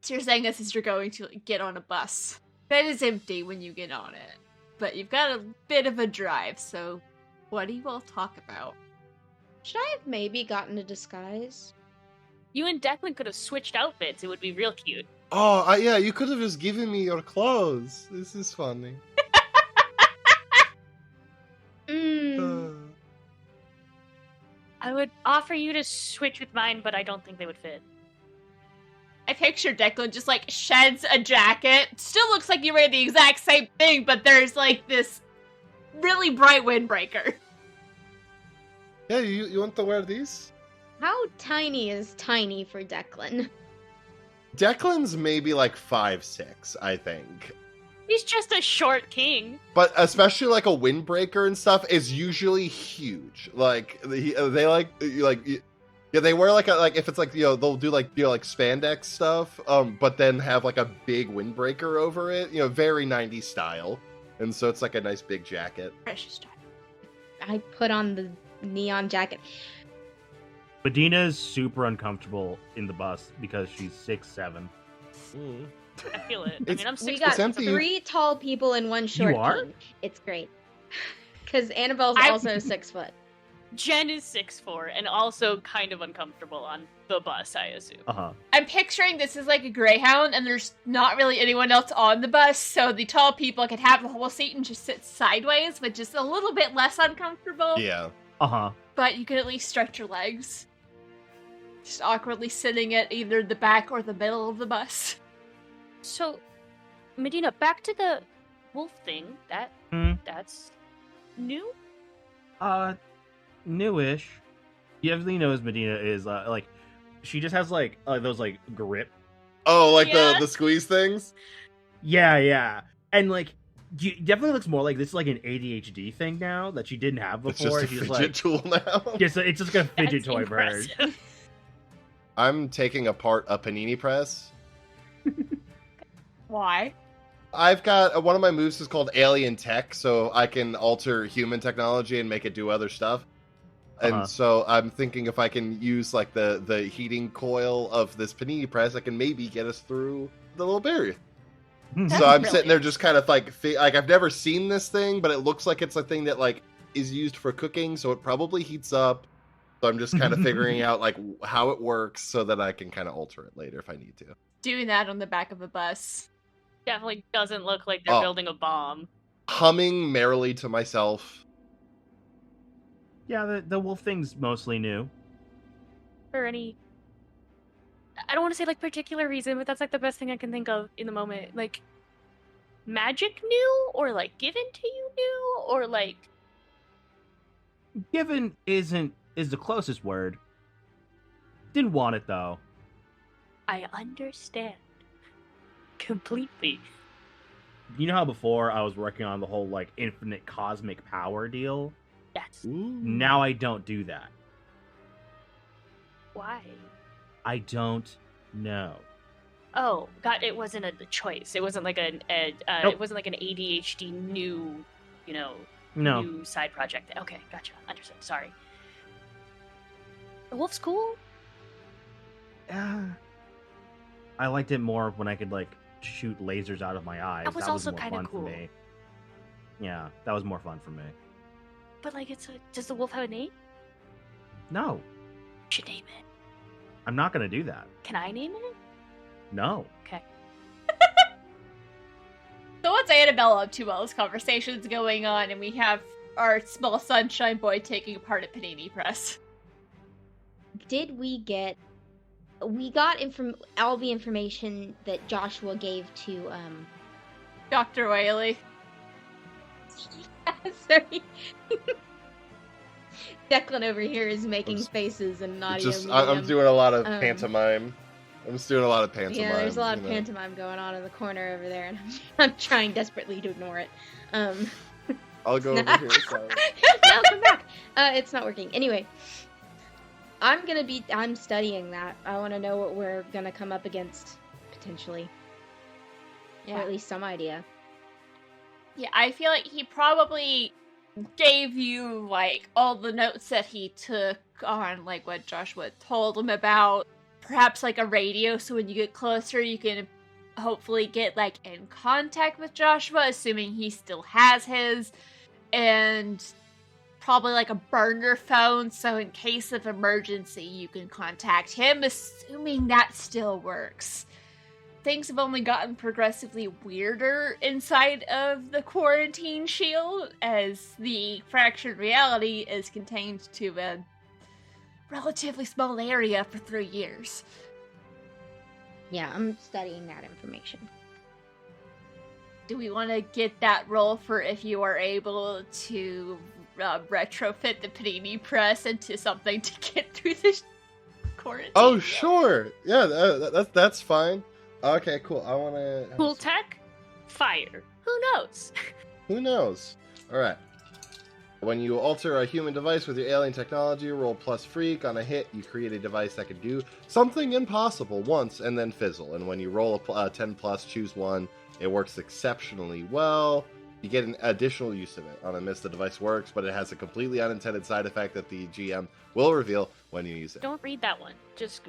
So you're saying this as you're going to get on a bus. That is empty when you get on it. But you've got a bit of a drive, so what do you all talk about? Should I have maybe gotten a disguise? You and Declan could have switched outfits. It would be real cute. Oh, yeah, you could have just given me your clothes. This is funny. I would offer you to switch with mine, but I don't think they would fit. I picture Declan just, like, sheds a jacket. Still looks like you're wearing the exact same thing, but there's, like, this really bright windbreaker. Yeah, you want to wear these? How tiny is tiny for Declan? Declan's maybe like 5'6", I think. He's just a short king. But especially like a windbreaker and stuff is usually huge. Like they like yeah, they wear like if it's like, they'll do like like spandex stuff, but then have like a big windbreaker over it, very 90s style. And so it's like a nice big jacket. Precious time. I put on the neon jacket. Medina's super uncomfortable in the bus because she's 6'7". I feel it. I mean, I'm 6'4". We got empty. 3 tall people in one short You are? king. It's great. Because Annabelle's also 6 foot. Jen is 6'4" and also kind of uncomfortable on the bus, I assume. I'm picturing this is like a Greyhound, and there's not really anyone else on the bus, so the tall people could have the whole seat and just sit sideways, which is a little bit less uncomfortable. Yeah. But you can at least stretch your legs. Just awkwardly sitting at either the back or the middle of the bus. So, Medina, back to the wolf thing. That's new? Newish. Everybody knows Medina is, like, she just has, like, those, like, grip. Oh, like Yeah. the squeeze things? Yeah. And, like, definitely looks more like this is, like, an ADHD thing now that she didn't have It's before. just a She's fidget tool now. it's just like a fidget That's toy for her. impressive. I'm taking apart a panini press. Why? I've got one of my moves is called Alien Tech, so I can alter human technology and make it do other stuff. And so I'm thinking if I can use like the heating coil of this panini press, I can maybe get us through the little barrier. So I'm sitting there just kind of like I've never seen this thing, but it looks like it's a thing that like is used for cooking, so it probably heats up. So I'm just kind of figuring out like how it works so that I can kind of alter it later if I need to. Doing that on the back of a bus. Definitely doesn't look like they're building a bomb. Humming merrily to myself. Yeah, the wolf thing's mostly new. For any... I don't want to say, like, particular reason, but that's, like, the best thing I can think of in the moment. Like, magic new? Or, like, given to you new? Or, like... Given is the closest word. Didn't want it, though. I understand. Completely. You know how before I was working on the whole, like, infinite cosmic power deal? Yes. Now I don't do that. Why? I don't know. Oh, God, it wasn't a choice. It wasn't like Nope. it wasn't like an ADHD new, No. new side project. Okay, gotcha. Understood. Sorry. The wolf's cool. I liked it more when I could, like, shoot lasers out of my eyes. That was also more kinda fun cool. for me. Yeah, that was more fun for me. But, like, does the wolf have a name? No, You should name it. I'm not gonna do that. Can I name it? No. Okay. So what's Annabelle up to while this conversation's going on and we have our small sunshine boy taking apart a panini press? Did we got all the information that Joshua gave to Dr. Whaley. sorry. Declan over here is making faces and nodding. I'm doing a lot of pantomime. I'm just doing a lot of pantomime. Yeah, there's a lot of pantomime going on in the corner over there, and I'm trying desperately to ignore it. I'll go over here. Sorry. No, come back. It's not working. Anyway, I'm studying that. I want to know what we're gonna come up against potentially, or at least some idea. Yeah, I feel like he probably gave you, like, all the notes that he took on, like, what Joshua told him about perhaps like a radio, so when you get closer, you can hopefully get like in contact with Joshua, assuming he still has his, and probably like a burner phone, so in case of emergency, you can contact him, assuming that still works. Things have only gotten progressively weirder inside of the quarantine shield, as the fractured reality is contained to a relatively small area for 3 years. Yeah, I'm studying that information. Do we want to get that roll for if you are able to retrofit the panini press into something to get through this quarantine? Oh, sure. Yeah, that's fine. Okay, cool. I want to... Cool tech? Fire. Who knows? Who knows? All right. When you alter a human device with your alien technology, roll plus freak. On a hit, you create a device that can do something impossible once and then fizzle. And when you roll a 10 plus, choose one. It works exceptionally well. You get an additional use of it. On a miss, the device works, but it has a completely unintended side effect that the GM will reveal when you use it. Don't read that one. Just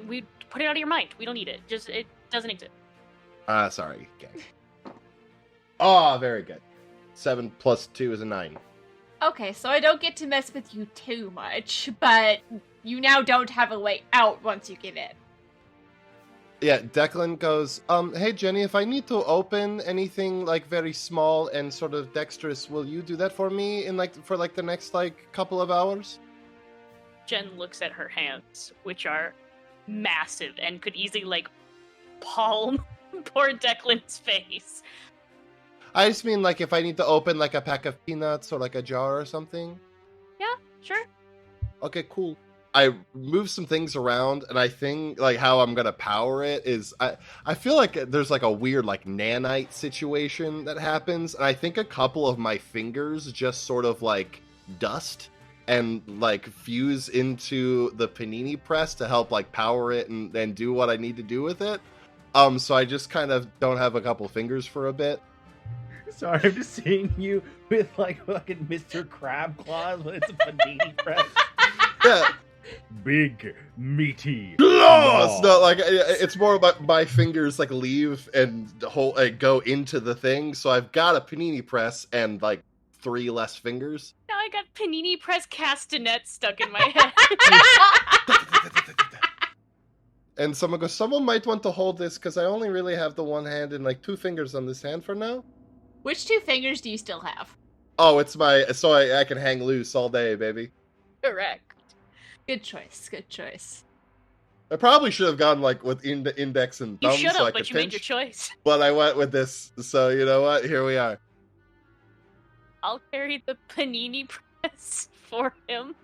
put it out of your mind. We don't need it. It doesn't exist. Sorry. Okay. Oh, very good. 7 plus 2 is a 9. Okay, so I don't get to mess with you too much, but you now don't have a way out once you get in. Yeah, Declan goes, hey Jenny, if I need to open anything like very small and sort of dexterous, will you do that for me in for the next couple of hours? Jen looks at her hands, which are massive and could easily palm poor Declan's face. I just mean if I need to open a pack of peanuts or a jar or something. Yeah, sure. Okay, cool. I move some things around, and I think how I'm gonna power it is I feel like there's a weird nanite situation that happens, and I think a couple of my fingers just sort of dust and fuse into the panini press to help power it and do what I need to do with it. So I just kind of don't have a couple fingers for a bit. Sorry, I'm just seeing you with fucking Mr. Crab claws when it's a panini press. Yeah. Big, meaty. No, it's more about my fingers leave and go into the thing. So I've got a panini press and 3 less fingers. Now I got panini press castanets stuck in my head. And someone goes, someone might want to hold this because I only really have the one hand and 2 fingers on this hand for now. Which 2 fingers do you still have? Oh, it's so I can hang loose all day, baby. Correct. Good choice. Good choice. I probably should have gone with index and thumb. You should have, so I but could you pinch, made your choice. But I went with this, so you know what? Here we are. I'll carry the panini press for him.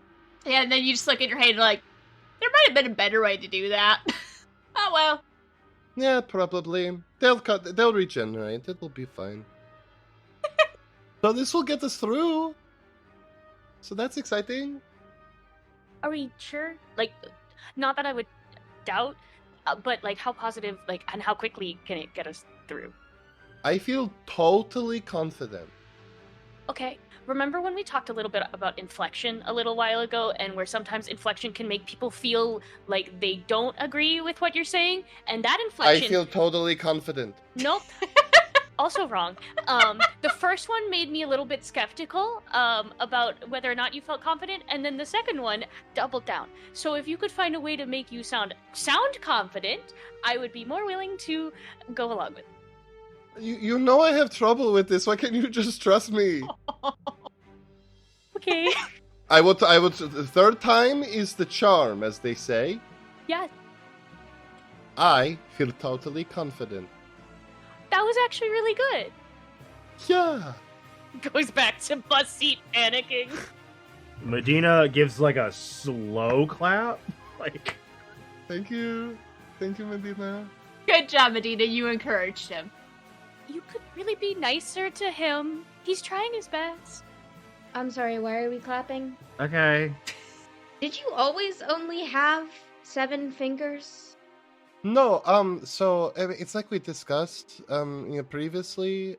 Yeah, and then you just look at your hand and there might have been a better way to do that. Oh well. Yeah, probably. They'll regenerate. It will be fine. So this will get us through. So that's exciting. Are we sure? Not that I would doubt, but how positive, and how quickly can it get us through? I feel totally confident. Okay. Remember when we talked a little bit about inflection a little while ago, and where sometimes inflection can make people feel like they don't agree with what you're saying? And that inflection... I feel totally confident. Nope. Also wrong. The first one made me a little bit skeptical about whether or not you felt confident, and then the second one doubled down. So if you could find a way to make you sound confident, I would be more willing to go along with it. You know I have trouble with this. Why can't you just trust me? Okay. I would. The third time is the charm, as they say. Yeah. I feel totally confident. That was actually really good. Yeah. Goes back to bus seat panicking. Medina gives a slow clap. Thank you, Medina. Good job, Medina. You encouraged him. You could really be nicer to him. He's trying his best. I'm sorry, why are we clapping? Okay. Did you always only have 7 fingers? No, so it's like we discussed, previously.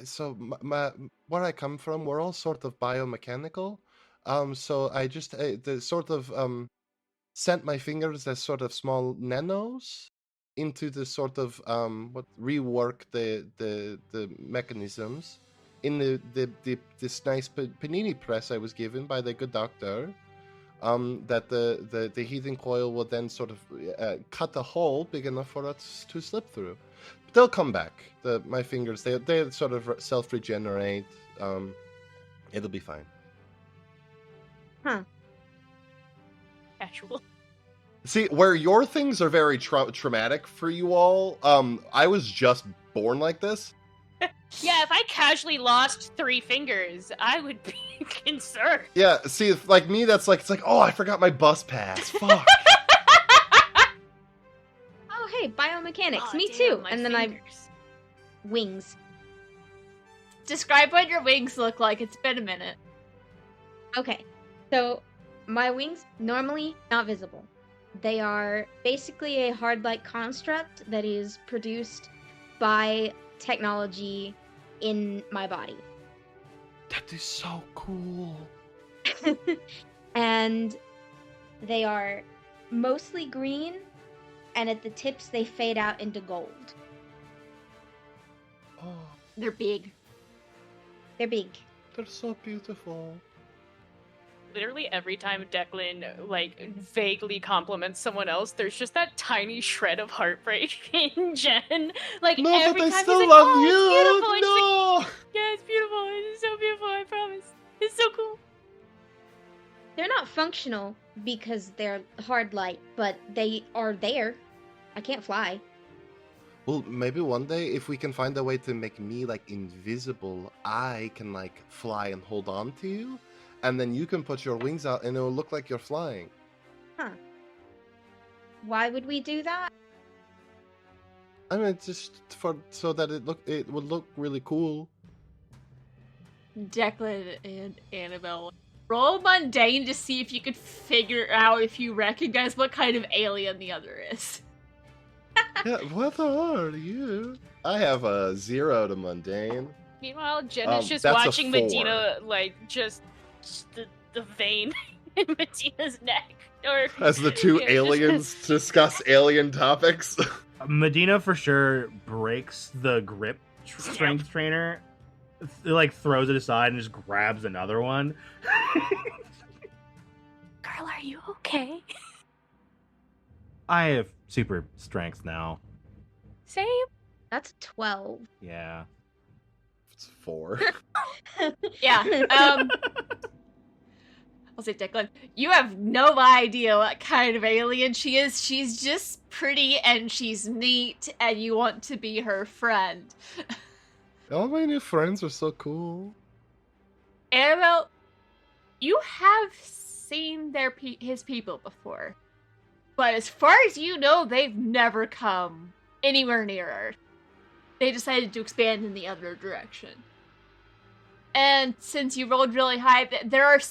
So where I come from, we're all sort of biomechanical. So I just the sort of sent my fingers as sort of small nanos into the sort of rework the mechanisms in this nice panini press I was given by the good doctor. That the heating coil will then sort of cut a hole big enough for us to slip through. But they'll come back. My fingers, they sort of self-regenerate. It'll be fine. Huh. Casual. See, where your things are very traumatic for you all, I was just born like this. Yeah, if I casually lost 3 fingers, I would be concerned. Yeah, see, like me, that's like, it's like, oh, I forgot my bus pass. Fuck. Oh, hey, biomechanics. Oh, Me damn, too. my And then fingers. wings. Describe what your wings look like. It's been a minute. Okay, so my wings normally not visible. They are basically a hard-like construct that is produced by technology in my body. That is so cool. And they are mostly green, and at the tips they fade out into gold. Oh, They're big. They're big. they're so beautiful. Literally every time Declan, like, vaguely compliments someone else, there's just that tiny shred of heartbreak in Jen. Like, No, every but I time still he's like, love oh, you. it's beautiful. And she's like, No. yeah, it's beautiful. It's so beautiful, I promise. It's so cool. They're not functional because they're hard light, but they are there. I can't fly. Well, maybe one day, if we can find a way to make me, like, invisible, I can, like, fly and hold on to you, and then you can put your wings out, and it'll look like you're flying. Huh. Why would we do that? I mean, just so that it would look really cool. Declan and Annabelle. Roll mundane to see if you could figure out if you recognize what kind of alien the other is. Yeah, what are you? I have a 0 to mundane. Meanwhile, Jen is just that's a watching 4. Medina, like, just the vein in Medina's neck. Or, As the two yeah, aliens discuss alien topics. Medina for sure breaks the grip strength trainer, like throws it aside and just grabs another one. Girl, are you okay? I have super strength now. Same. That's 12. Yeah. It's 4. Yeah, I'll say Declan, you have no idea what kind of alien she is. She's just pretty and she's neat and you want to be her friend. All my new friends are so cool. Annabelle, you have seen his people before. But as far as you know, they've never come anywhere near Earth. They decided to expand in the other direction. And since you rolled really high, there are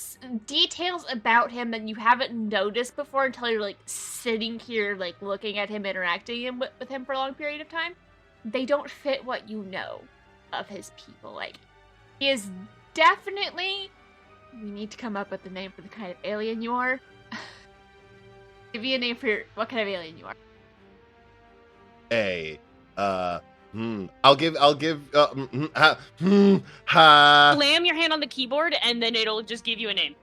details about him that you haven't noticed before until you're, like, sitting here, like, looking at him, interacting with him for a long period of time. They don't fit what you know of his people. Like, he is definitely... We need to come up with a name for the kind of alien you are. Give me a name for what kind of alien you are. I'll give, Slam your hand on the keyboard and then it'll just give you a name.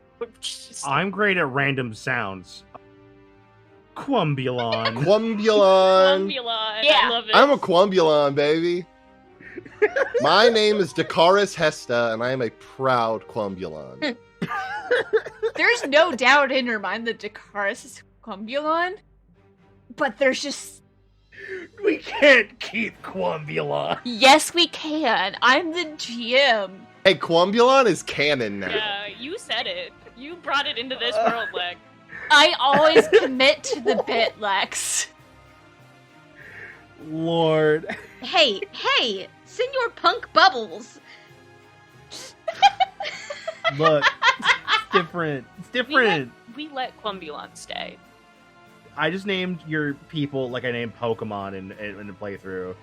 I'm great at random sounds. Quambulon. Quambulon. Yeah. I love it. I'm a Quambulon, baby. My name is Dakaris Hesta, and I am a proud Quambulon. There's no doubt in your mind that Dakaris is Quambulon, but there's just... We can't keep Quambulon. Yes, we can. I'm the GM. Hey, Quambulon is canon now. Yeah, you said it. You brought it into this world, Lex. I always commit to the bit, Lex. Lord. Hey, Senor Punk Bubbles. Look, it's different. It's different. We let Quambulon stay. I just named your people like I named Pokemon in the playthrough.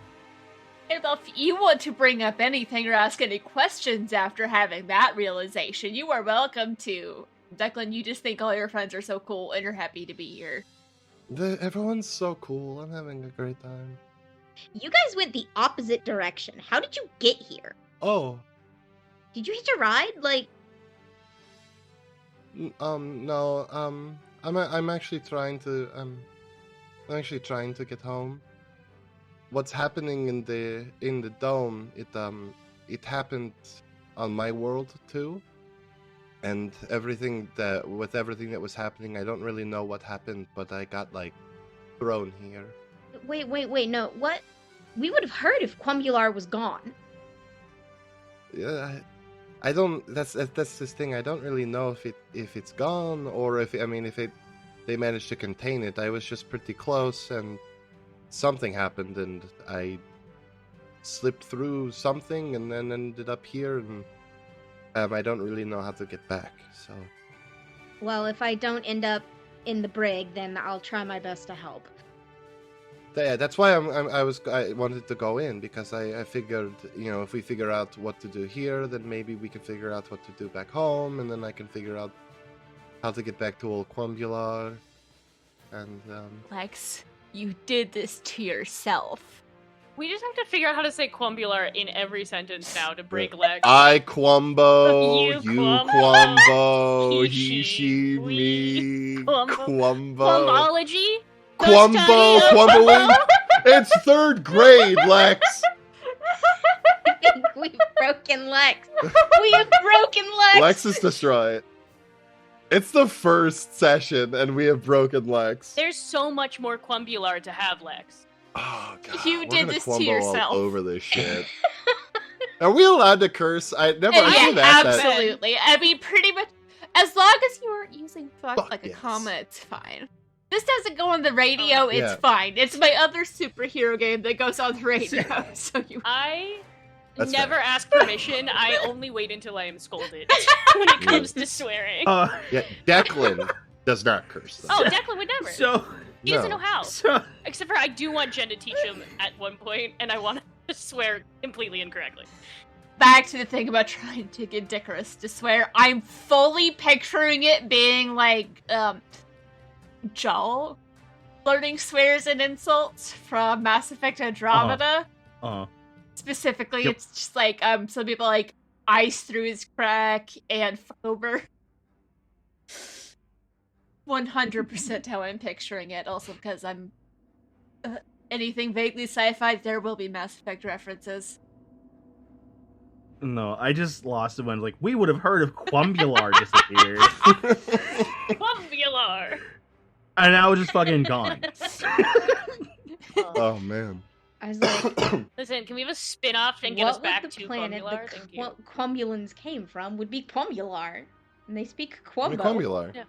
Annabelle, if you want to bring up anything or ask any questions after having that realization, you are welcome to. Declan, you just think all your friends are so cool and you're happy to be here. Everyone's so cool. I'm having a great time. You guys went the opposite direction. How did you get here? Oh, Did you hitch a ride? Like, no. I'm actually trying to get home. What's happening in the dome? It happened on my world too. And everything that was happening, I don't really know what happened, but I got like thrown here. wait, no, what? We would have heard if Quumbular was gone. Yeah, I don't. That's this thing. I don't really know if it's gone or if they managed to contain it. I was just pretty close, and something happened, and I slipped through something, and then ended up here, and I don't really know how to get back. So, Well, if I don't end up in the brig, then I'll try my best to help. yeah, that's why I wanted to go in, because I figured, if we figure out what to do here, then maybe we can figure out what to do back home, and then I can figure out how to get back to old Quumbular. And Lex, you did this to yourself. We just have to figure out how to say Quumbular in every sentence now to break Lex. I Quumbo, You you Quumbo, Quumbo, he, he, she, me, Quumbo. Quumbo. Quumology? Quumbo, Quumboing. It's 3rd grade, Lex. We've broken Lex. We have broken Lex. Lex is destroyed. It's the first session, and we have broken Lex. There's so much more Quumbular to have, Lex. Oh god, You we're did gonna this to Quumbo yourself. all over this shit. Are we allowed to curse? I Yeah, never asked that. absolutely. I mean, pretty much, as long as you weren't using fuck like a yes. comma, it's fine. This doesn't go on the radio, it's Yeah. fine. It's my other superhero game that goes on the radio, so you... I That's never fair. ask permission. I only wait until I am scolded when it comes to swearing. Yeah, Declan does not curse. Though. Oh, Declan would never. So, He doesn't know how. so Except for I do want Jen to teach him at one point, and I want to swear completely incorrectly. Back to the thing about trying to get Dickerus to swear, I'm fully picturing it being like, Joel learning swears and insults from Mass Effect Andromeda. Specifically, Yep. it's just like, some people like ice through his crack and fuck over. 100% how I'm picturing it, also because I'm anything vaguely sci-fi, there will be Mass Effect references. no, I just lost it when like we would have heard if Quumbular disappeared, Quumbular! and I was just fucking gone. Oh man. I was like, Listen, can we have a spin-off and get us what back was the to planet Quumbular? the Thank you. Quumbulans came from would be Quumbular. And they speak Quumbo. Quumbular. Yeah.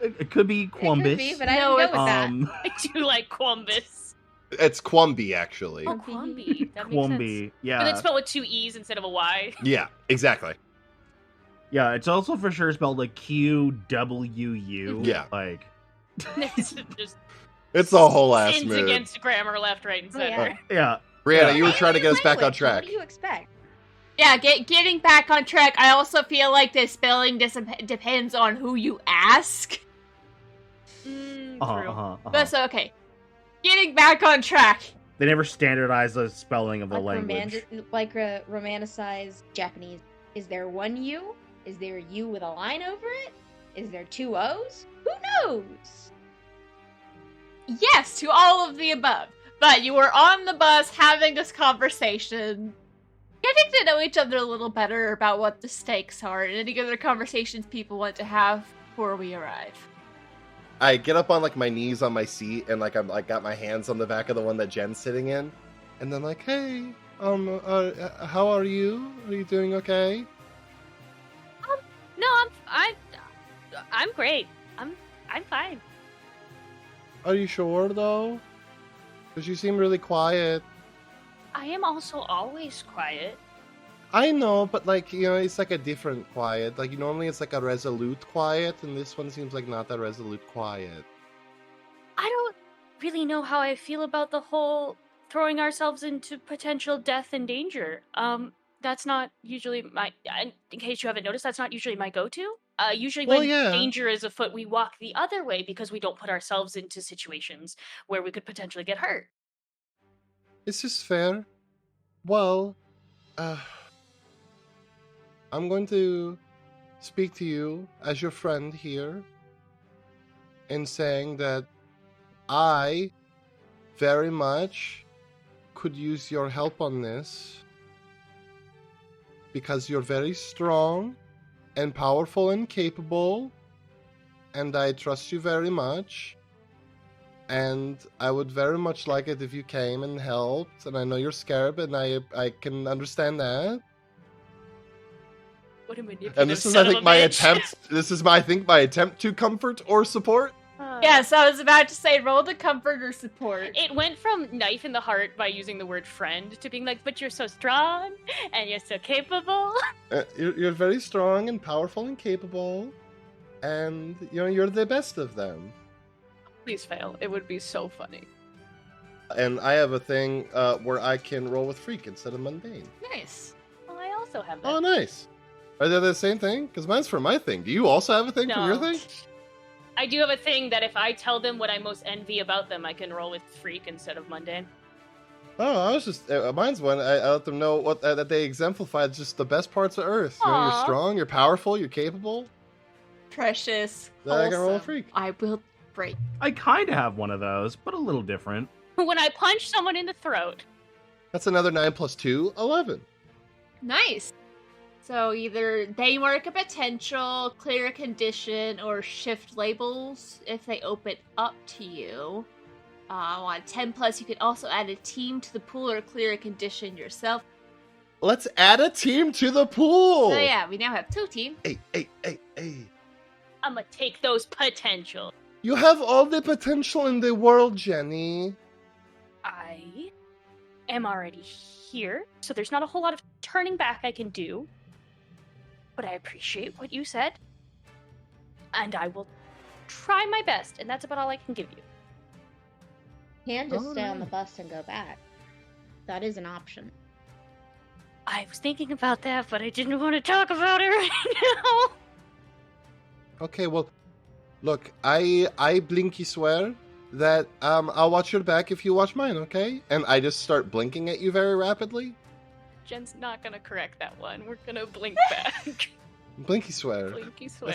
It could be It Quumbus. could be, but I No, didn't go with that. I do like Quumbus. It's Quumby, actually. Oh, Quumby. That makes sense. Quumby, yeah. And then spelled with 2 E's instead of a Y. Yeah, exactly. Yeah, it's also for sure spelled like QWU. Yeah. Like, It's just It's a whole ass sins move. against grammar left, right, and Oh, center. yeah. yeah. Brianna, you were Hey, trying to get us back on language, track. What do you expect? Yeah, getting back on track, I also feel like the spelling depends on who you ask. True. But so, okay. Getting back on track. They never standardized the spelling of the language. Romanticized Japanese. Is there one U? Is there a U with a line over it? Is there 2 O's? Who knows? Yes, to all of the above. But you were on the bus having this conversation, getting to know each other a little better about what the stakes are and any other conversations people want to have before we arrive. I get up on like my knees on my seat, and like I'm like got my hands on the back of the one that Jen's sitting in, and then like, hey, how are you? Are you doing okay? No, I'm great. I'm fine. Are you sure though? Because you seem really quiet. I am also always quiet. I know, but like, it's like a different quiet. Like normally it's like a resolute quiet, and this one seems like not a resolute quiet. I don't really know how I feel about the whole throwing ourselves into potential death and danger. That's not usually in case you haven't noticed, that's not usually my go-to. Usually Well, when yeah. danger is afoot, we walk the other way because we don't put ourselves into situations where we could potentially get hurt. Is this fair? Well, I'm going to speak to you as your friend here in saying that I very much could use your help on this because you're very strong and powerful and capable, and I trust you very much. And I would very much like it if you came and helped. And I know you're scared, and I can understand that. What a manipulative And this is, son I of think, a my bitch. attempt. This is my attempt to comfort or support. Yes, I was about to say roll the comfort or support. It went from knife in the heart by using the word friend to being like, but you're so strong and you're so capable. You're very strong and powerful and capable, and you're the best of them. Please fail. It would be so funny. And I have a thing where I can roll with freak instead of mundane. Nice. Well, I also have that. Oh, nice. Are they the same thing? Because mine's for my thing. Do you also have a thing for your No. thing? I do have a thing that if I tell them what I most envy about them, I can roll with freak instead of mundane. Oh, I was just mine's one. I let them know what that they exemplify just the best parts of Earth. You're Aw. strong, you're powerful, you're capable. Precious. Then I can roll a wholesome. freak. I will break. I kind of have one of those, but a little different. When I punch someone in the throat, That's another 9 plus 2, 11. Nice. So either they mark a potential, clear a condition, or shift labels if they open up to you. On 10 plus, you can also add a team to the pool or clear a condition yourself. Let's add a team to the pool. So yeah, we now have 2 teams. Hey. I'm gonna take those potential. You have all the potential in the world, Jenny. I am already here, so there's not a whole lot of turning back I can do. But I appreciate what you said. And I will try my best, and that's about all I can give you. Can just stay on the Alright. bus and go back. That is an option. I was thinking about that, but I didn't want to talk about it right now. Okay, well, look, I blinky swear that I'll watch your back if you watch mine, okay? And I just start blinking at you very rapidly. Jen's not gonna correct that one. We're gonna blink back. Blinky swear. Blinky swear.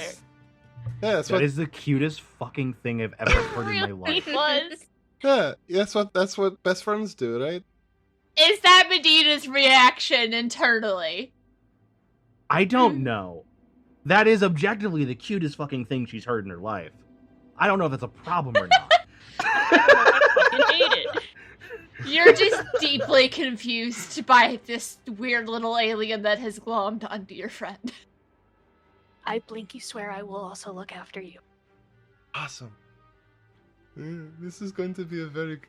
That's That what. is the cutest fucking thing I've ever heard in my Really life. was. Yeah, that's what best friends do, right? Is that Medina's reaction internally? I don't know. That is objectively the cutest fucking thing she's heard in her life. I don't know if that's a problem or not. I fucking hate it. You're just deeply confused by this weird little alien that has glommed onto your friend. I blinky swear I will also look after you. Awesome. This is going to be a very.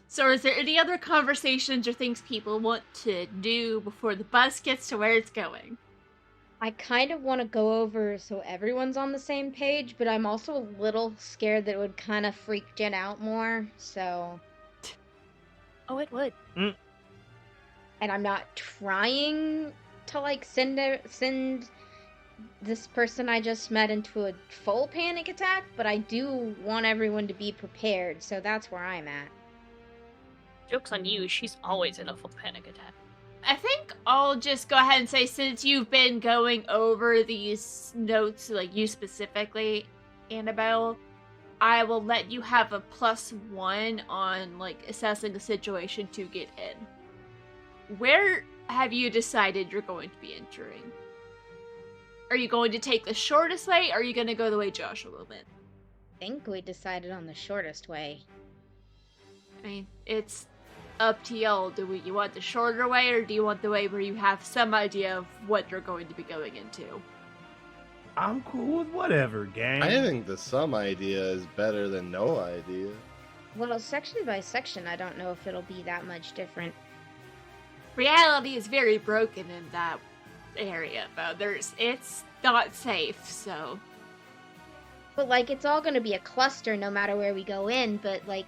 So is there any other conversations or things people want to do before the bus gets to where it's going? I kind of want to go over so everyone's on the same page, but I'm also a little scared that it would kind of freak Jen out more, so... Oh, it would. And I'm not trying to, like, send this person I just met into a full panic attack, but I do want everyone to be prepared, so that's where I'm at. Joke's on you, she's always in a full panic attack. I think I'll just go ahead and say, since you've been going over these notes, like you specifically, Annabelle, I will let you have a +1 on, like, assessing the situation to get in. Where have you decided you're going to be entering? Are you going to take the shortest way, or are you going to go the way Joshua went? I think we decided on the shortest way. I mean, it's up to y'all. Do you want the shorter way, or do you want the way where you have some idea of what you're going to be going into? I'm cool with whatever, gang. I think the some idea is better than no idea. Well, section by section, I don't know if it'll be that much different. Reality is very broken in that area, though. It's not safe, so... But, like, it's all gonna be a cluster no matter where we go in, but, like,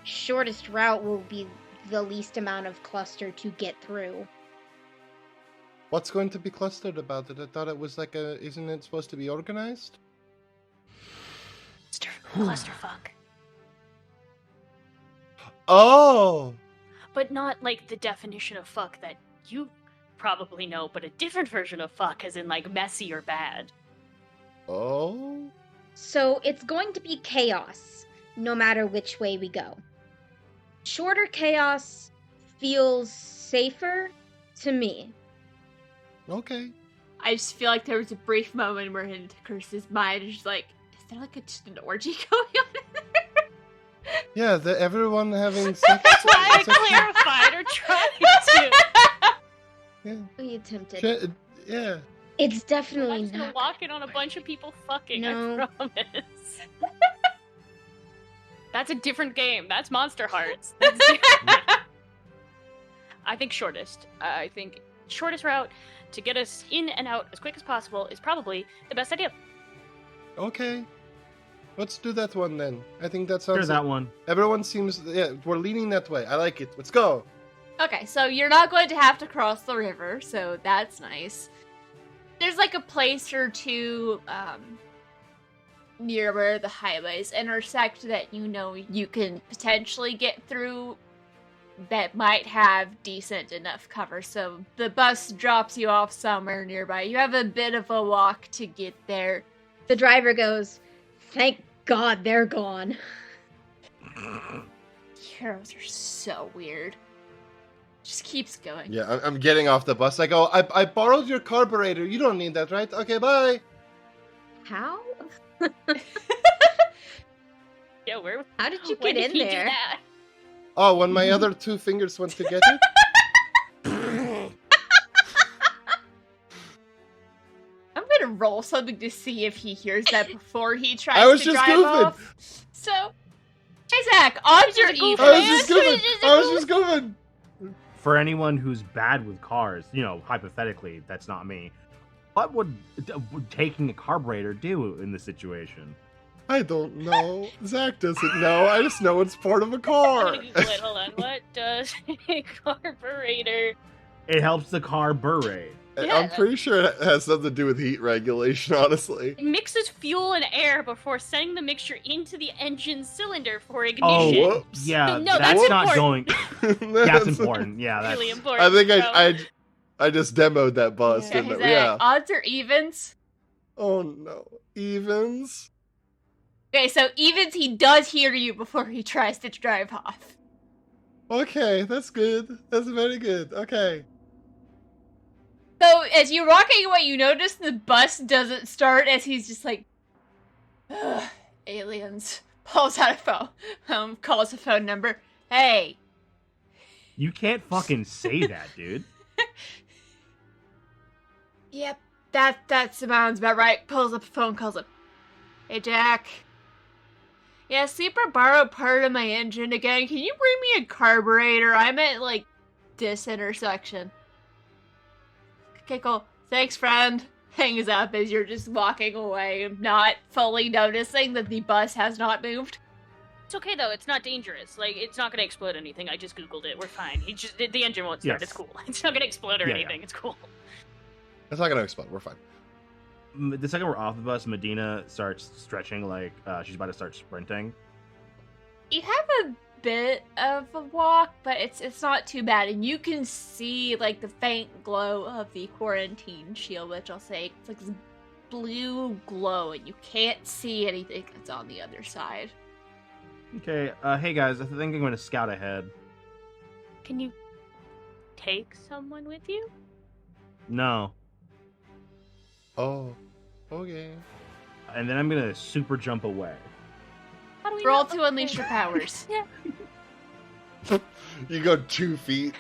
shortest route will be the least amount of cluster to get through. What's going to be clustered about it? I thought it was like a. Isn't it supposed to be organized? Clusterfuck. Oh. But not like the definition of fuck that you probably know, but a different version of fuck, as in like messy or bad. Oh. So it's going to be chaos, no matter which way we go. Shorter chaos feels safer to me. Okay. I just feel like there was a brief moment where in Curse's mind is just like, is there like just an orgy going on in there? Yeah, everyone having sex. That's why I clarified or tried to. Yeah. We attempted. Shit, yeah. It's I'm definitely just gonna not. walk in on a bunch of people fucking, No. I promise. That's a different game. That's Monster Hearts. That's different. I think shortest. I think shortest route to get us in and out as quick as possible is probably the best idea. Okay. Let's do that one then. I think that sounds. There's that one. Everyone seems. Yeah, we're leaning that way. I like it. Let's go. Okay, so you're not going to have to cross the river, so that's nice. There's like a place or two near where the highways intersect that you know you can potentially get through that might have decent enough cover. So the bus drops you off somewhere nearby. You have a bit of a walk to get there. The driver goes, "Thank God they're gone." Heroes are so weird. Just keeps going. Yeah, I'm getting off the bus. I go. I borrowed your carburetor. You don't need that, right? Okay, bye. How? Yeah, where? How did you when get did in he do there? that? Oh, when my other two fingers went to get it. I'm gonna roll something to see if he hears that before he tries I was to just drive goofing. off. So, hey Zach, odds are even. I was just goofing. I was just goofing. For anyone who's bad with cars, you know, hypothetically, that's not me. What would taking a carburetor do in this situation? I don't know. Zach doesn't know. I just know it's part of a I'm car. gonna Google it. Hold on. What does a carburetor? It helps the car burate. Yeah. I'm pretty sure it has something to do with heat regulation, honestly. It mixes fuel and air before sending the mixture into the engine cylinder for Oh, ignition. whoops. yeah, No, that's that's not important. going. That's important. Yeah, that's Really important. I think so- I just demoed that bus, Okay, didn't I? Zach, Yeah. odds are evens. Oh no. Evens? Okay, so evens, he does hear you before he tries to drive off. Okay, that's good. That's very good. Okay. So as you're walking away, you notice the bus doesn't start as he's just like, "Ugh, aliens. Pulls out a phone. Calls a phone number. Hey. you can't fucking say that, dude. Yep, that sounds about right. Pulls up a phone, calls up. Hey, Jack. Yeah, Super borrowed part of my engine again. Can you bring me a carburetor? I'm at, like, this intersection. Okay, cool. Thanks, friend. Hangs up as you're just walking away, not fully noticing that the bus has not moved. It's okay though. It's not dangerous. Like it's not gonna explode anything. I just googled it. We're fine. The engine won't start. Yes. It's cool. It's not gonna explode or Yeah, anything. It's cool. It's not gonna explode. We're fine. The second we're off the bus, Medina starts stretching like she's about to start sprinting. You have a bit of a walk, but it's not too bad, and you can see like the faint glow of the quarantine shield, which I'll say it's like this blue glow, and you can't see anything that's on the other side. Okay, hey guys, I think I'm going to scout ahead. Can you take someone with you? No. Oh. Okay. And then I'm going to super jump away. How do we Roll know? to unleash your powers. Yeah. You go 2 feet.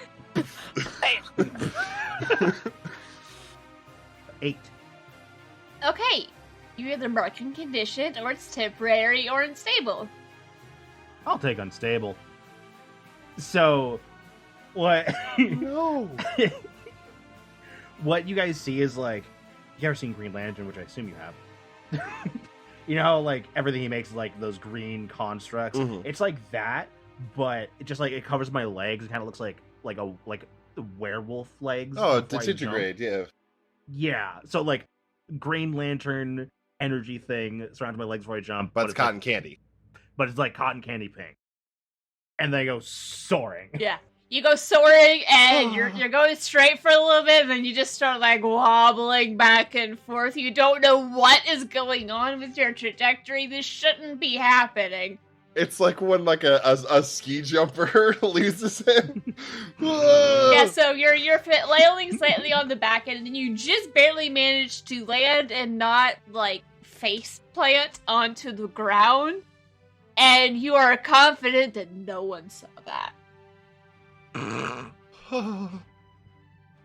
8. Okay, you're either broken condition, or it's temporary, or unstable. I'll take unstable. So, what? No. What you guys see is like, you ever seen Green Lantern, which I assume you have. You know how like everything he makes is like those green constructs. Mhm. It's like that, but it just like it covers my legs. It kind of looks like the werewolf legs. Oh, before I disintegrate, yeah. jump. Yeah. So like Green Lantern energy thing surrounds my legs before I jump. But it's cotton candy. But it's like cotton candy pink. And they go soaring. Yeah. You go soaring, and you're going straight for a little bit, and then you just start, like, wobbling back and forth. You don't know what is going on with your trajectory. This shouldn't be happening. It's like when, like, a ski jumper loses him. Yeah, so you're flailing slightly on the back end, and then you just barely manage to land and not, like, face plant onto the ground. And you are confident that no one saw that. So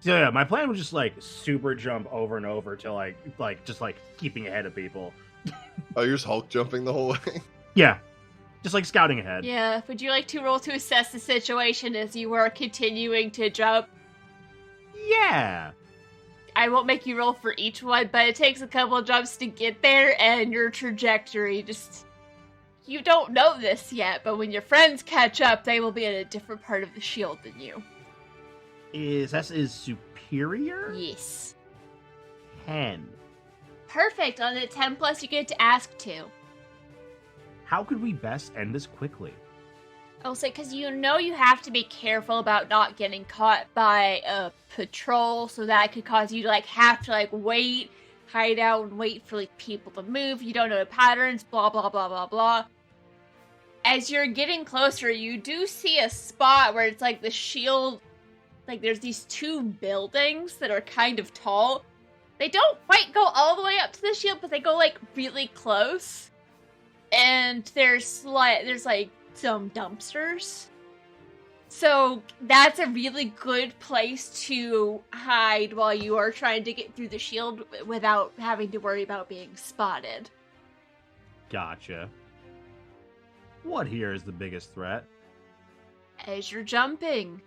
yeah, my plan was just like super jump over and over till like just like keeping ahead of people. Oh, you're just Hulk jumping the whole way? Yeah. Just like scouting ahead. Yeah, would you like to roll to assess the situation as you are continuing to jump? Yeah. I won't make you roll for each one, but it takes a couple of jumps to get there, and your trajectory just... You don't know this yet, but when your friends catch up, they will be in a different part of the shield than you. Is superior? Yes. 10. Perfect. On a 10+, you get to ask 2. How could we best end this quickly? I'll say, because you know you have to be careful about not getting caught by a patrol, so that could cause you to, like, have to, like, wait, hide out, and wait for, like, people to move. You don't know the patterns, blah, blah, blah, blah, blah. As you're getting closer, you do see a spot where it's, like, the shield, like, there's these 2 buildings that are kind of tall. They don't quite go all the way up to the shield, but they go, like, really close. And there's like, some dumpsters. So that's a really good place to hide while you are trying to get through the shield without having to worry about being spotted. Gotcha. What here is the biggest threat? As you're jumping,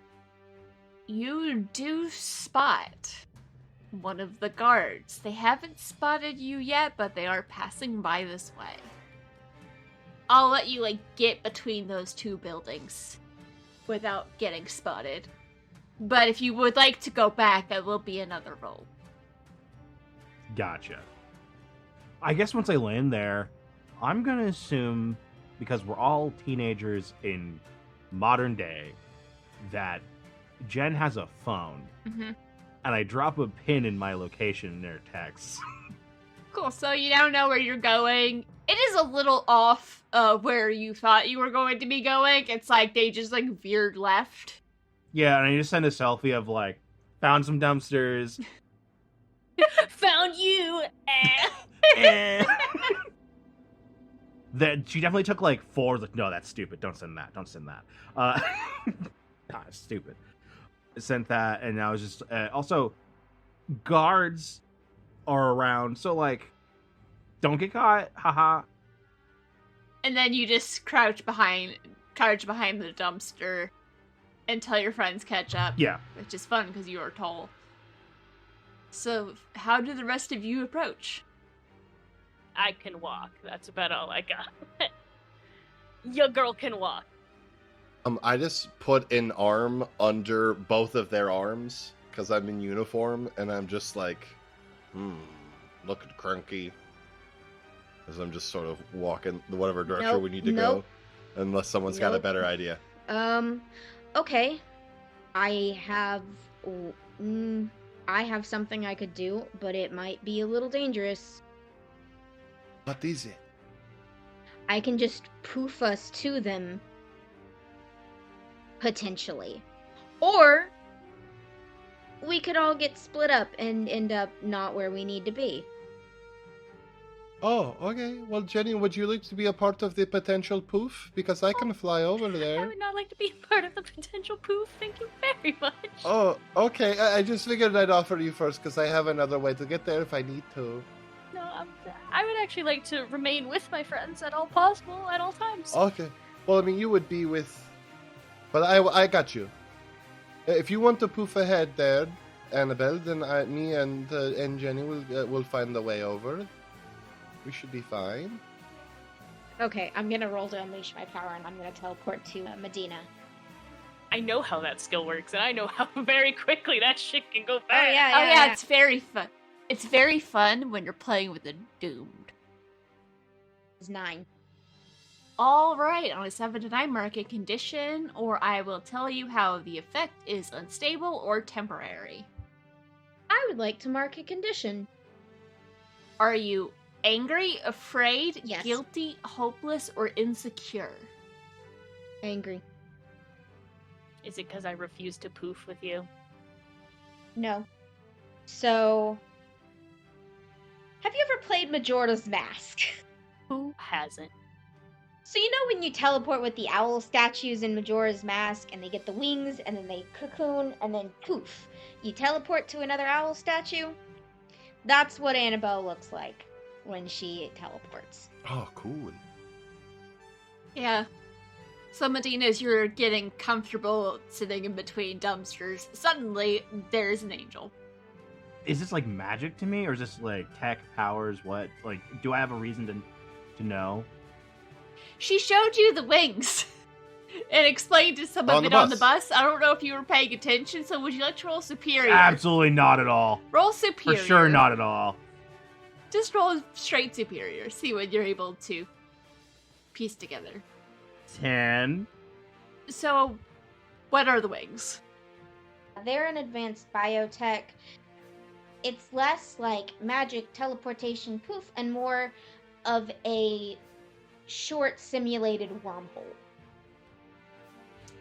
you do spot one of the guards. They haven't spotted you yet, but they are passing by this way. I'll let you, like, get between those 2 buildings without getting spotted. But if you would like to go back, that will be another roll. Gotcha. I guess once I land there, I'm gonna assume, because we're all teenagers in modern day, that Jen has a phone. Mm-hmm. And I drop a pin in my location in their text. Cool, so you now know where you're going. It is a little off where you thought you were going to be going. It's like they just, like, veered left. Yeah, and I just send a selfie of, like, found some dumpsters. Found you! That she definitely took, like, 4. Like, no, that's stupid. Don't send that. Don't send that. God, it's stupid. I sent that, and I was just... also, guards are around, so, like, don't get caught. Haha. And then you just crouch behind the dumpster until your friends catch up. Yeah. Which is fun because you are tall. So, how do the rest of you approach? I can walk. That's about all I got. Your girl can walk. I just put an arm under both of their arms because I'm in uniform, and I'm just like, looking cranky. As I'm just sort of walking whatever direction we need to go, unless someone's got a better idea. Okay. I have something I could do, but it might be a little dangerous. What is it? I can just poof us to them. Potentially. Or we could all get split up and end up not where we need to be. Oh, okay. Well, Jenny, would you like to be a part of the potential poof? Because I can fly over I there. would not like to be a part of the potential poof. Thank you very much. Oh, okay. I just figured I'd offer you first because I have another way to get there if I need to. No, I would actually like to remain with my friends at all possible, at all times. Okay. Well, I mean, you would be with... But I got you. If you want to poof ahead there, Annabelle, then me and Jenny will find the way over. We should be fine. Okay, I'm gonna roll to unleash my power, and I'm gonna teleport to Medina. I know how that skill works, and I know how very quickly that shit can go fast. Yeah, it's very fun. It's very fun when you're playing with the doomed. It's 9. All right, on a 7 to 9 market condition, or I will tell you how the effect is unstable or temporary. I would like to mark a condition. Are you angry, afraid, Yes. guilty, hopeless, or insecure? Angry. Is it because I refuse to poof with you? No. So, have you ever played Majora's Mask? Who hasn't? So you know when you teleport with the owl statues in Majora's Mask and they get the wings and then they cocoon and then poof, you teleport to another owl statue? That's what Annabelle looks like when she teleports. Oh, cool. Yeah. So, Medina, as you're getting comfortable sitting in between dumpsters, suddenly there's an angel. Is this like magic to me, or is this like tech powers? What? Like, do I have a reason to know? She showed you the wings and explained to some of it on the bus. I don't know if you were paying attention, so would you like to roll superior? Absolutely not at all. Roll superior. For sure, not at all. Just roll straight superior. See what you're able to piece together. 10. So, what are the wings? They're an advanced biotech. It's less like magic, teleportation, poof, and more of a short simulated wormhole.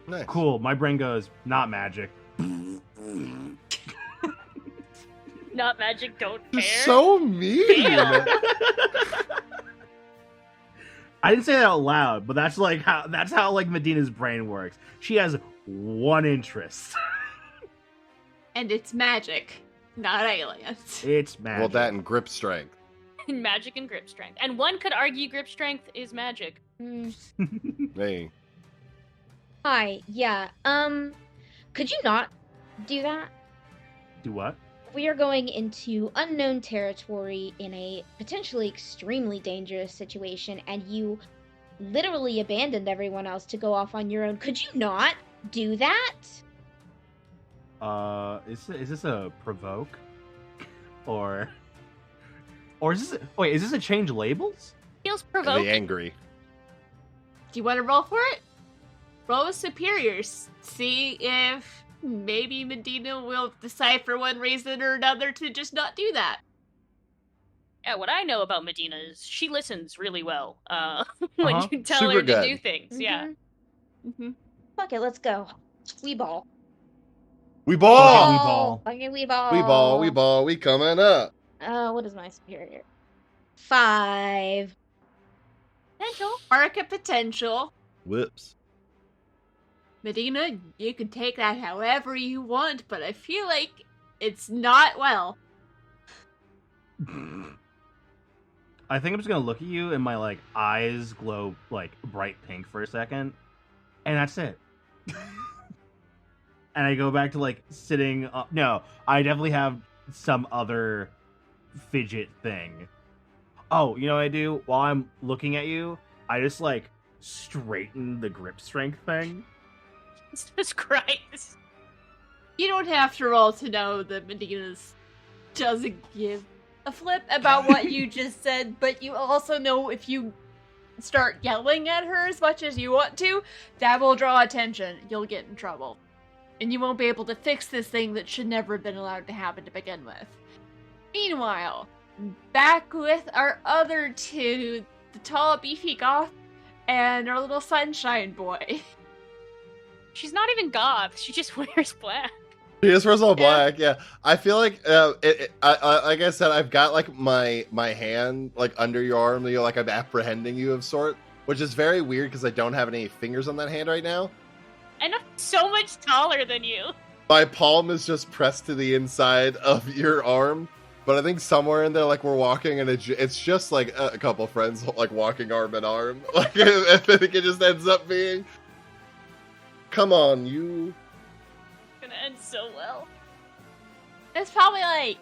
Nice. Cool. My brain goes, not magic. Not magic, don't care. You're so mean. Damn. I didn't say that out loud, but that's how like Medina's brain works. She has one interest. And it's magic, not aliens. It's magic. Well, that and grip strength. Magic and grip strength. And one could argue grip strength is magic. Hey. Hi, yeah, could you not do that? Do what? We are going into unknown territory in a potentially extremely dangerous situation, and you literally abandoned everyone else to go off on your own. Could you not do that? Is this a provoke? Or is this a change labels? Feels And provoking. the angry. Do you want to roll for it? Roll with superiors. See if maybe Medina will decide for one reason or another to just not do that. Yeah, what I know about Medina is she listens really well when you tell Super her good. to do things. Yeah. Mm-hmm. Fuck it, let's go. We ball. We ball! We ball. Fucking we ball. We ball, we ball, we coming up. What is my superior? 5. Potential. Market potential. Whoops. Medina, you can take that however you want, but I feel like it's not well. I think I'm just gonna look at you and my like eyes glow like bright pink for a second, and that's it. And I go back to like sitting. No, I definitely have some other fidget thing. Oh, you know what I do while I'm looking at you? I just like straighten the grip strength thing. Jesus Christ. You don't have to roll to know that Medina's doesn't give a flip about what you just said, but you also know if you start yelling at her as much as you want to, that will draw attention. You'll get in trouble. And you won't be able to fix this thing that should never have been allowed to happen to begin with. Meanwhile, back with our other two, the tall, beefy goth and our little sunshine boy. She's not even goth. She just wears black. He is first all black, yeah. I feel like, like I said, I've got like my hand like under your arm, you know, like I'm apprehending you of sort, which is very weird because I don't have any fingers on that hand right now. And I'm so much taller than you. My palm is just pressed to the inside of your arm, but I think somewhere in there, like we're walking, and it's just like a couple friends like walking arm in arm. Like I think it just ends up being. Come on, you. It's gonna end so well. It's probably like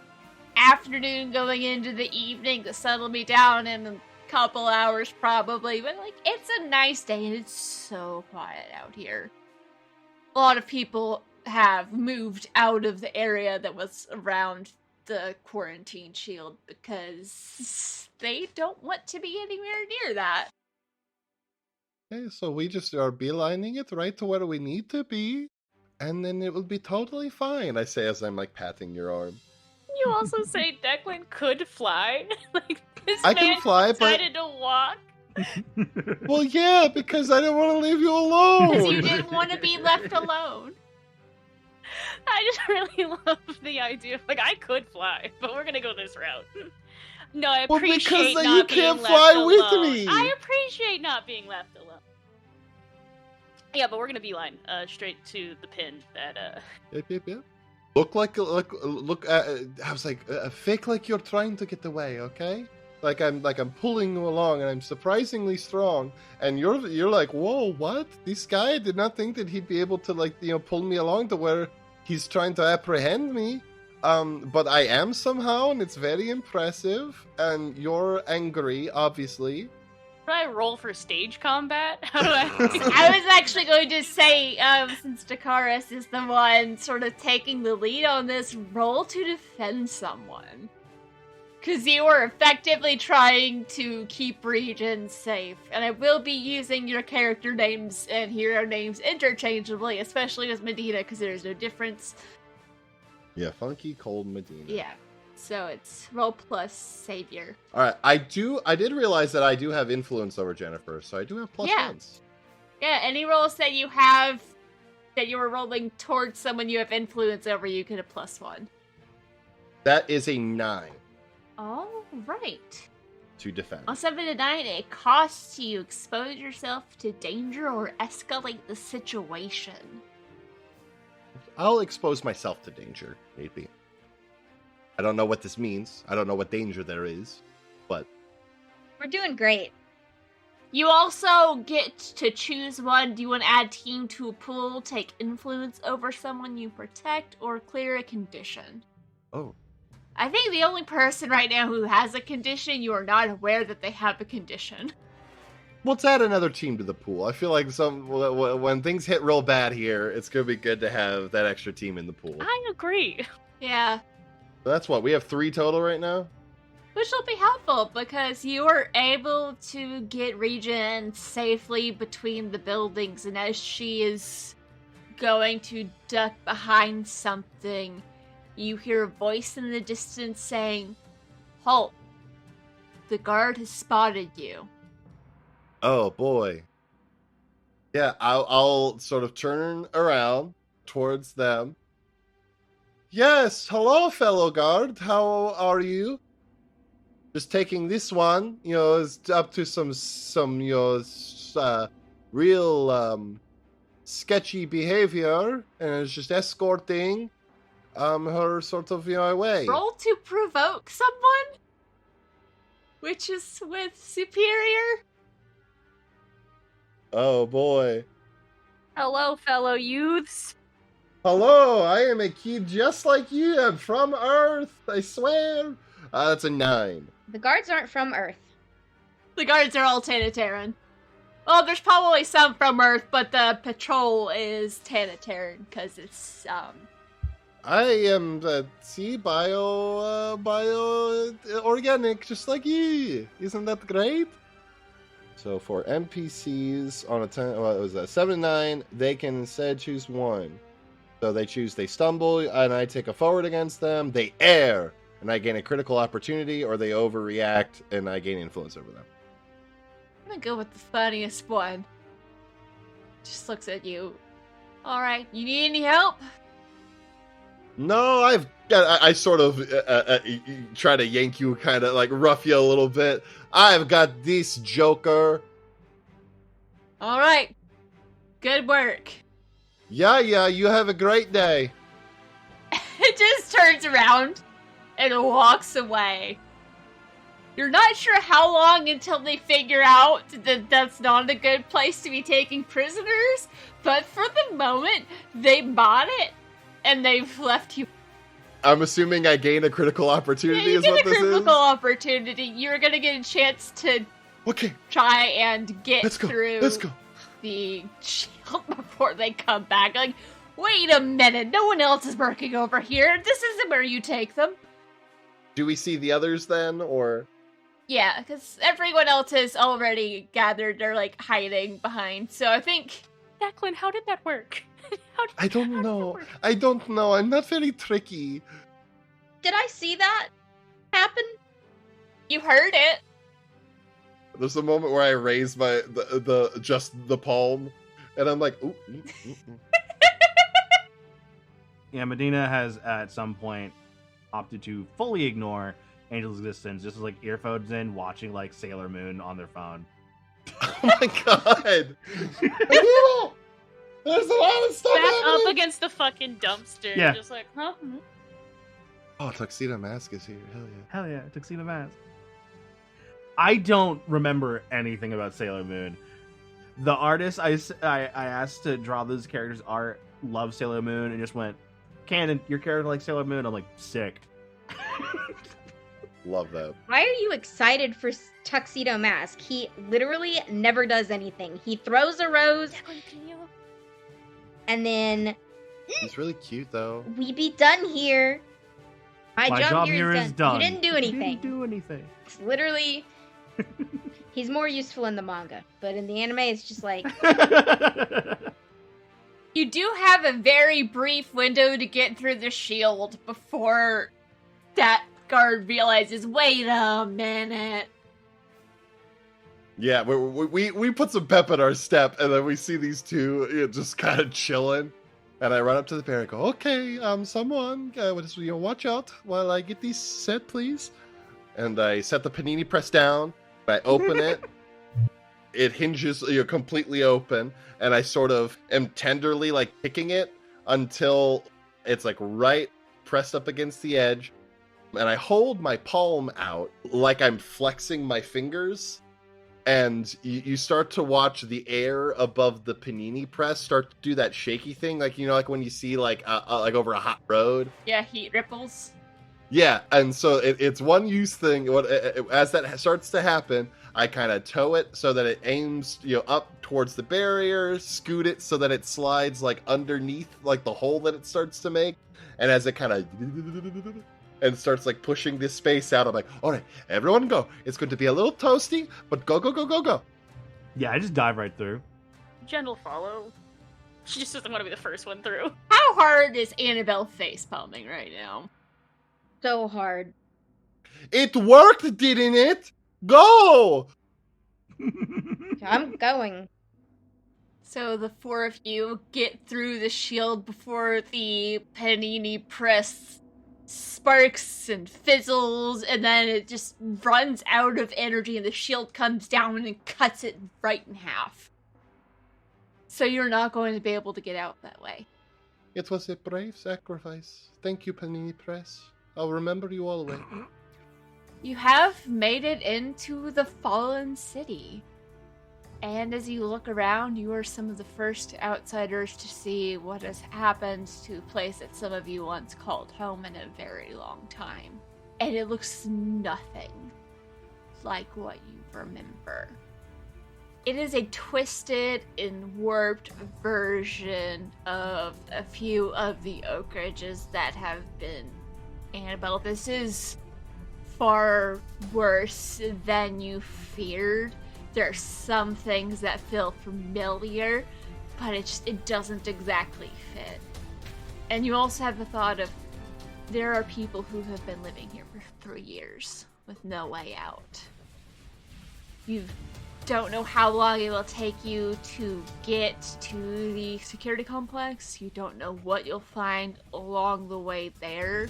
afternoon going into the evening to settle me down in a couple hours probably, but like it's a nice day and it's so quiet out here. a lot of people have moved out of the area that was around the quarantine shield because they don't want to be anywhere near that. Okay, so we just are beelining it right to where we need to be, and then it will be totally fine, I say as I'm, like, patting your arm. You also say Declan could fly. Like, this I man can fly, but... decided to walk. Well, yeah, because I didn't want to leave you alone! Because you didn't want to be left alone. I just really love the idea of, like, I could fly, but we're gonna go this route. No, I Well, appreciate because not you being can't left fly with alone. me. I appreciate not being left alone. Yeah, but we're gonna beeline straight to the pin that Yep. Look I was like, fake like you're trying to get away, okay? Like I'm pulling you along, and I'm surprisingly strong. And you're like, whoa, what? This guy did not think that he'd be able to, like, pull me along to where he's trying to apprehend me. But I am somehow, and it's very impressive. And you're angry, obviously. do I roll for stage combat? How do I? I was actually going to say, since Dakaris is the one sort of taking the lead on this, roll to defend someone. Because you are effectively trying to keep regions safe. And I will be using your character names and hero names interchangeably, especially with Medina, because there's no difference. Yeah, Funky Cold Medina. Yeah. So it's roll plus savior. Alright, I did realize that I do have influence over Jennifer, so I do have plus ones. Yeah, any rolls that you have that you were rolling towards someone you have influence over, you get a +1. That is a 9 All right. to defend. On 7 to 9, it costs you expose yourself to danger or escalate the situation. I'll expose myself to danger, maybe. I don't know what this means. I don't know what danger there is, but... We're doing great. You also get to choose one. Do you want to add team to a pool, take influence over someone you protect, or clear a condition? Oh. I think the only person right now who has a condition, you are not aware that they have a condition. Let's add another team to the pool. I feel like when things hit real bad here, it's going to be good to have that extra team in the pool. I agree. Yeah. So that's what, we have 3 total right now? Which will be helpful because you are able to get Regent safely between the buildings, and as she is going to duck behind something, you hear a voice in the distance saying, "Halt! The guard has spotted you." Oh boy. Yeah, I'll sort of turn around towards them. Yes, hello, fellow guard. How are you? Just taking this one, is up to some real sketchy behavior, and is just escorting her sort of away. Roll to provoke someone, which is with superior. Oh boy. Hello, fellow youths. Hello, I am a kid just like you. I'm from Earth, I swear. That's a 9. The guards aren't from Earth. The guards are all Tanataran. Well, there's probably some from Earth, but the patrol is Tanataran because it's I am organic, just like you. Isn't that great? So for NPCs on a 10, well, it was a 7 to 9, they can instead choose one. So they stumble, and I take a forward against them. They err, and I gain a critical opportunity, or they overreact, and I gain influence over them. I'm gonna go with the funniest one. Just looks at you. Alright, you need any help? No, I sort of try to yank you, kind of like rough you a little bit. I've got this, Joker. Alright. Good work. Yeah, you have a great day. It just turns around and walks away. You're not sure how long until they figure out that that's not a good place to be taking prisoners, but for the moment, they bought it, and they've left you. I'm assuming I gain a critical opportunity, is what this is? You get a critical opportunity. You're gonna get a chance to Okay. try and get through Let's go. the shield before before they come back. Like, wait a minute, no one else is working over here. This isn't where you take them. Do we see the others then, or? Yeah, because everyone else is already gathered. They're, like, hiding behind. So I think... Declan, how did that work? I don't know. I don't know. I'm not very tricky. Did I see that happen? You heard it. There's a moment where I raise the palm, and I'm like, ooh. Yeah, Medina has at some point opted to fully ignore Angel's existence, just like earphones in, watching like Sailor Moon on their phone. Oh my god! There's a lot of stuff Back happening! up against the fucking dumpster. Yeah. Just like, huh? Oh, Tuxedo Mask is here. Hell yeah. Hell yeah, Tuxedo Mask. I don't remember anything about Sailor Moon. The artist I asked to draw those characters' art loved Sailor Moon and just went, Canon, your character likes Sailor Moon. I'm like, sick. Love that. Why are you excited for Tuxedo Mask? He literally never does anything. He throws a rose, and then He's really cute, though. we be done here. My job here is done. You didn't do anything. You didn't do anything. It's literally... He's more useful in the manga, but in the anime, it's just like... You do have a very brief window to get through the shield before that guard realizes, wait a minute. Yeah, we put some pep in our step, and then we see these two just kind of chilling. And I run up to the bear and go, okay, someone, watch out while I get these set, please. And I set the panini press down. I open it. It hinges completely open, and I sort of am tenderly like kicking it until it's like right pressed up against the edge. And I hold my palm out like I'm flexing my fingers. And you start to watch the air above the panini press start to do that shaky thing, like like when you see like over a hot road. Yeah, heat ripples. Yeah, and so it's one use thing. As that starts to happen, I kind of tow it so that it aims up towards the barrier, scoot it so that it slides like underneath like the hole that it starts to make, and as it kind of and starts like pushing this space out, I'm like, all right, everyone go. It's going to be a little toasty, but go, go, go, go, go. Yeah, I just dive right through. Jen will follow. She just doesn't want to be the first one through. How hard is Annabelle face palming right now? So hard. It worked, didn't it? Go! I'm going. So the four of you get through the shield before the panini press sparks and fizzles, and then it just runs out of energy, and the shield comes down and cuts it right in half. So you're not going to be able to get out that way. It was a brave sacrifice. Thank you, Panini Press. I'll remember you always. You have made it into the fallen city. And as you look around, you are some of the first outsiders to see what has happened to a place that some of you once called home in a very long time. And it looks nothing like what you remember. It is a twisted and warped version of a few of the Oak Ridges that have been Annabelle. This is far worse than you feared. There are some things that feel familiar, but it doesn't exactly fit. And you also have the thought of there are people who have been living here for years with no way out. You don't know how long it will take you to get to the security complex. You don't know what you'll find along the way there.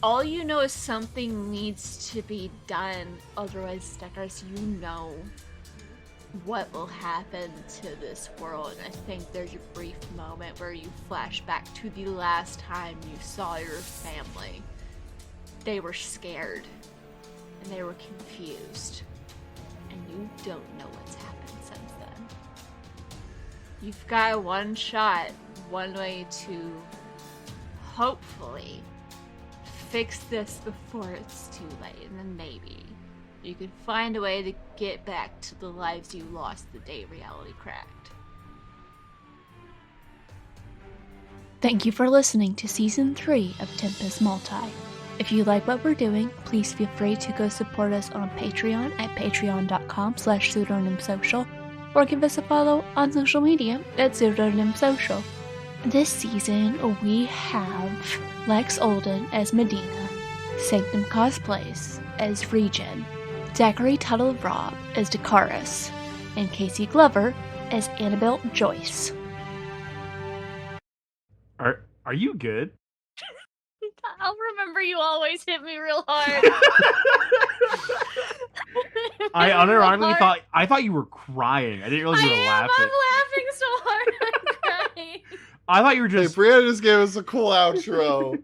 All you know is something needs to be done, otherwise, Steckers, you know what will happen to this world. And I think there's a brief moment where you flash back to the last time you saw your family. They were scared, and they were confused, and you don't know what's happened since then. You've got one shot, one way to hopefully fix this before it's too late, and then maybe you can find a way to get back to the lives you lost the day reality cracked. Thank you for listening to Season 3 of Tempus Multae. If you like what we're doing, please feel free to go support us on Patreon at patreon.com/pseudonymsocial, or give us a follow on social media at pseudonymsocial. This season, we have Lex Olden as Medina, Sanctum Cosplays as Regen, Zachary Tuttle Robb as Dakaris, and Casey Glover as Annabelle Joyce. Are you good? I'll remember you always hit me real hard. I unironically thought you were crying. I didn't realize you were laughing. I'm laughing so hard I'm crying. I thought you were Hey, just Brianna just gave us a cool outro.